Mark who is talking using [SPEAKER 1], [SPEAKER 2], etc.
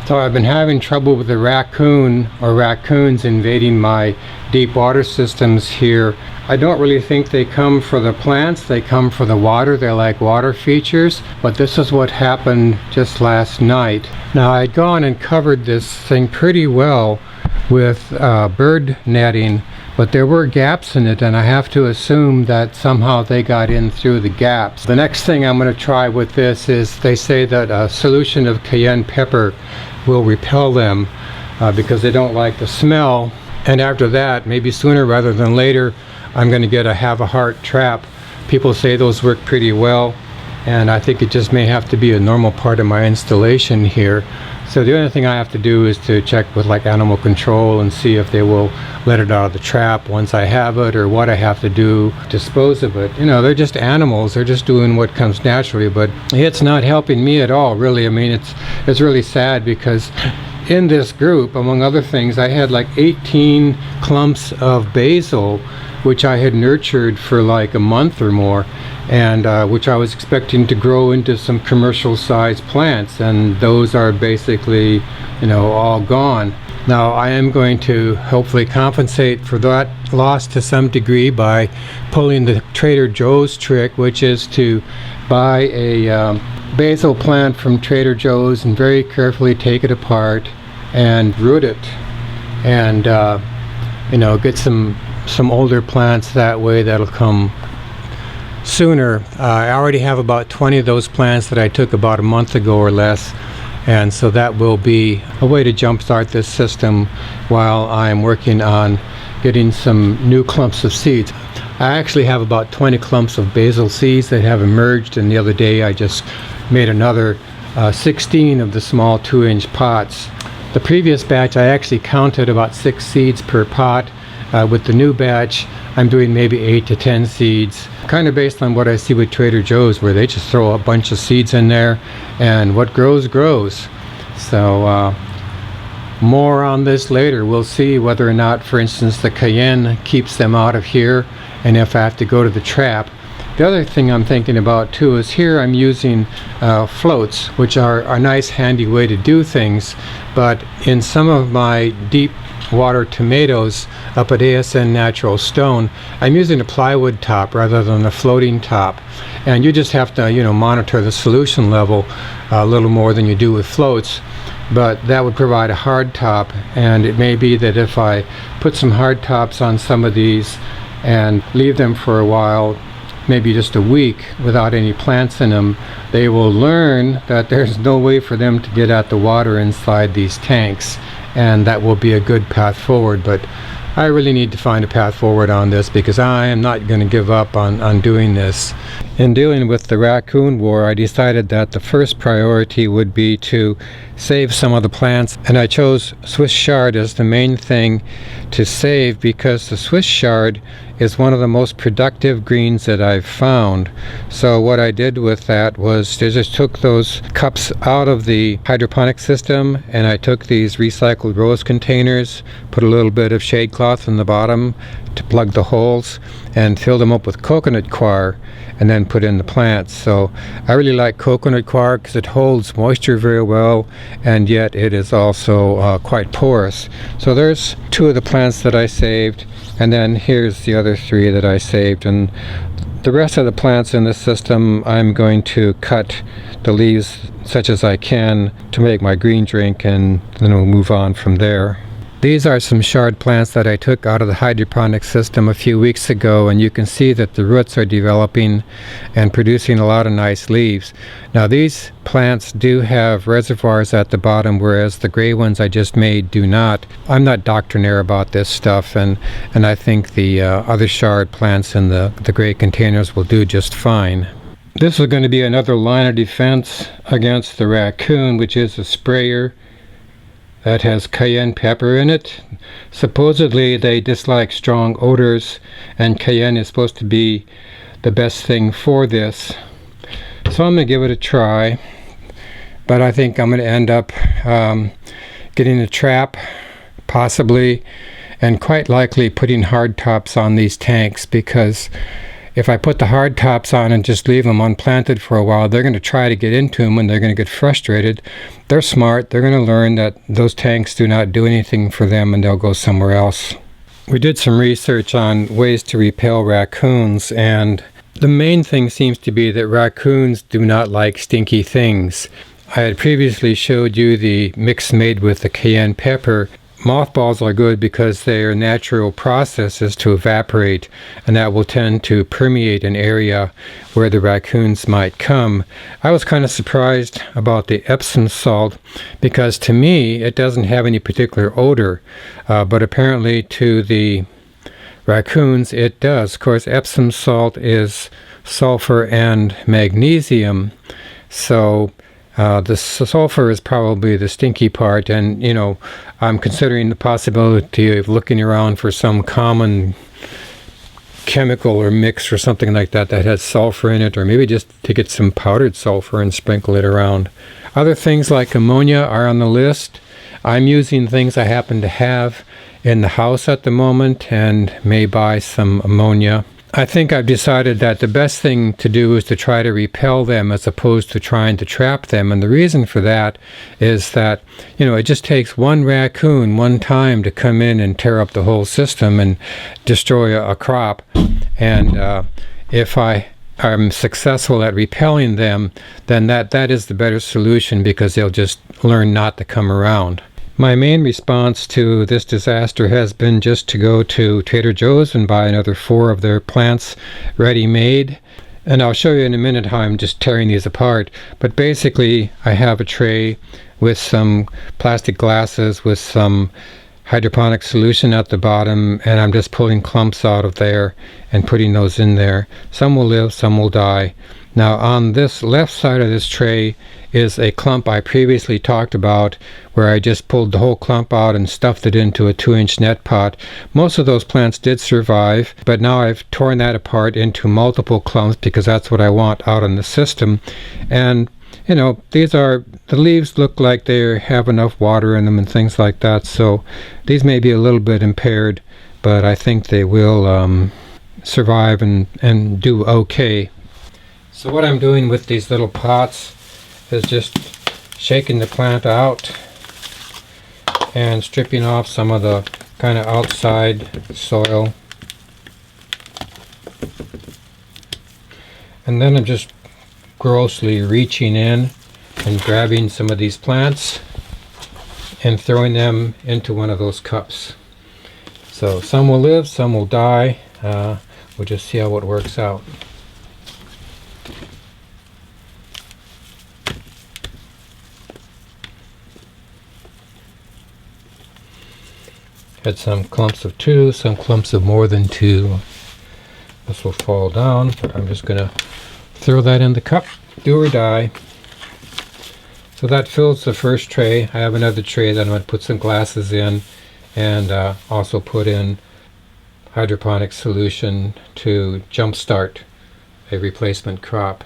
[SPEAKER 1] So I've been having trouble with the raccoon or raccoons invading my deep water systems here. I don't really think they come for the plants, they come for the water. They're like water features, but this is what happened just last night. Now I'd gone and covered this thing pretty well with bird netting, but there were gaps in it, and I have to assume that somehow they got in through the gaps. The next thing I'm going to try with this is, they say that a solution of cayenne pepper will repel them because they don't like the smell. And after that, maybe sooner rather than later, I'm going to get a have a heart trap. People say those work pretty well, and I think it just may have to be a normal part of my installation here. So the only thing I have to do is to check with like animal control and see if they will let it out of the trap once I have it, or what I have to do to dispose of it. You know, they're just animals, they're just doing what comes naturally, but it's not helping me at all, really. I mean, it's really sad, because in this group, among other things, I had like 18 clumps of basil, which I had nurtured for like a month or more, and which I was expecting to grow into some commercial sized plants, and those are basically, you know, all gone. Now I am going to hopefully compensate for that loss to some degree by pulling the Trader Joe's trick, which is to buy a basil plant from Trader Joe's and very carefully take it apart and root it, and you know, get some older plants that way that'll come sooner. I already have about 20 of those plants that I took about a month ago or less, and so that will be a way to jumpstart this system while I'm working on getting some new clumps of seeds. I actually have about 20 clumps of basil seeds that have emerged, and the other day I just made another 16 of the small 2-inch pots. The previous batch I actually counted about 6 seeds per pot. With the new batch, I'm doing maybe 8 to 10 seeds, kind of based on what I see with Trader Joe's, where they just throw a bunch of seeds in there, and what grows, grows. So more on this later. We'll see whether or not, for instance, the cayenne keeps them out of here, and if I have to go to the trap. The other thing I'm thinking about too is, here I'm using floats, which are a nice handy way to do things, but in some of my deep water tomatoes up at ASN Natural Stone, I'm using a plywood top rather than a floating top, and you just have to, you know, monitor the solution level a little more than you do with floats. But that would provide a hard top, and it may be that if I put some hard tops on some of these and leave them for a while, maybe just a week, without any plants in them, they will learn that there's no way for them to get at the water inside these tanks, and that will be a good path forward. But I really need to find a path forward on this, because I am not going to give up on doing this. In dealing with the raccoon war, I decided that the first priority would be to save some of the plants, and I chose Swiss chard as the main thing to save, because the Swiss chard is one of the most productive greens that I've found. So what I did with that was I just took those cups out of the hydroponic system, and I took these recycled rose containers, put a little bit of shade cloth in the bottom to plug the holes, and filled them up with coconut coir, and then put in the plants. So I really like coconut coir because it holds moisture very well, and yet it is also quite porous. So there's 2 of the plants that I saved, and then here's the other 3 that I saved, and the rest of the plants in this system I'm going to cut the leaves such as I can to make my green drink, and then we'll move on from there. These are some chard plants that I took out of the hydroponic system a few weeks ago, and you can see that the roots are developing and producing a lot of nice leaves. Now these plants do have reservoirs at the bottom, whereas the gray ones I just made do not. I'm not doctrinaire about this stuff, and I think the other chard plants in the gray containers will do just fine. This is going to be another line of defense against the raccoon, which is a sprayer that has cayenne pepper in it. Supposedly they dislike strong odors, and cayenne is supposed to be the best thing for this. So I'm going to give it a try, but I think I'm going to end up getting a trap, possibly, and quite likely putting hard tops on these tanks, because if I put the hard tops on and just leave them unplanted for a while, they're going to try to get into them and they're going to get frustrated. They're smart. They're going to learn that those tanks do not do anything for them and they'll go somewhere else. We did some research on ways to repel raccoons, and the main thing seems to be that raccoons do not like stinky things. I had previously showed you the mix made with the cayenne pepper. Mothballs are good because they are natural processes to evaporate, and that will tend to permeate an area where the raccoons might come. I was kind of surprised about the Epsom salt because to me it doesn't have any particular odor, but apparently to the raccoons it does. Of course, Epsom salt is sulfur and magnesium, so the sulfur is probably the stinky part, and I'm considering the possibility of looking around for some common chemical or mix or something like that that has sulfur in it, or maybe just to get some powdered sulfur and sprinkle it around. Other things like ammonia are on the list. I'm using things I happen to have in the house at the moment and may buy some ammonia. I think I've decided that the best thing to do is to try to repel them as opposed to trying to trap them. And the reason for that is that, it just takes one raccoon one time to come in and tear up the whole system and destroy a crop. And if I'm successful at repelling them, then that is the better solution because they'll just learn not to come around. My main response to this disaster has been just to go to Trader Joe's and buy another 4 of their plants ready-made. And I'll show you in a minute how I'm just tearing these apart. But basically, I have a tray with some plastic glasses with some hydroponic solution at the bottom, and I'm just pulling clumps out of there and putting those in there. Some will live, some will die. Now on this left side of this tray is a clump I previously talked about where I just pulled the whole clump out and stuffed it into a 2-inch net pot. Most of those plants did survive, but now I've torn that apart into multiple clumps because that's what I want out in the system. And the leaves look like they have enough water in them and things like that, so these may be a little bit impaired, but I think they will survive and do okay. So what I'm doing with these little pots is just shaking the plant out and stripping off some of the kind of outside soil. And then I'm just grossly reaching in and grabbing some of these plants and throwing them into one of those cups. So some will live, some will die. We'll just see how it works out. Had some clumps of 2, some clumps of more than 2. This will fall down, but I'm just going to throw that in the cup, do or die. So that fills the first tray. I have another tray that I'm going to put some glasses in and also put in hydroponic solution to jumpstart a replacement crop.